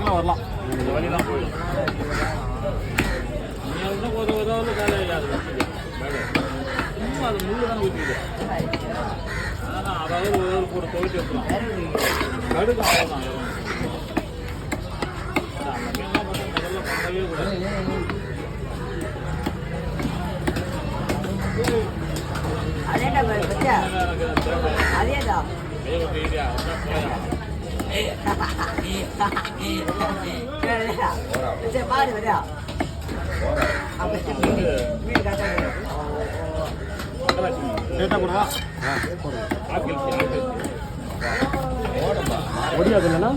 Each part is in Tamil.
கிலோ வரலாம். இந்த வழி தான் போயிடும். நீ வந்து உதவுதாவது வேலை இல்லாது சும்மா அது முள்ளு தானே ஊற்றிக்குது. அதான் அதாவது ஒரு கூட துவைச்சு வைக்கலாம். கடுக்கும் அவ்வளோதான். அந்த மீன்லாம் பார்த்தா முதல்ல பண்ணவே கூடாது. அதேதான் பாரு வரையா முடியாது இல்லைன்னா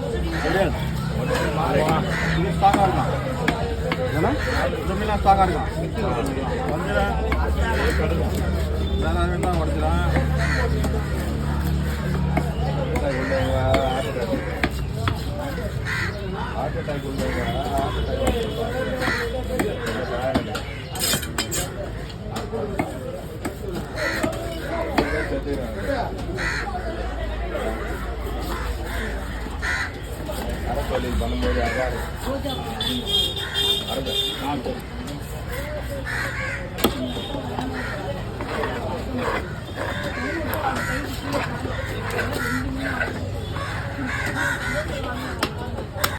ஸ்டாக்காக இருக்கான். ஏன்னா மீனா ஸ்டாக்காக இருக்கான். வேணாம் உடச்சிடான். ஹார்ட் அட்டாக் உள்ளவங்க அரசொலில் பண்ணும்போது அதான்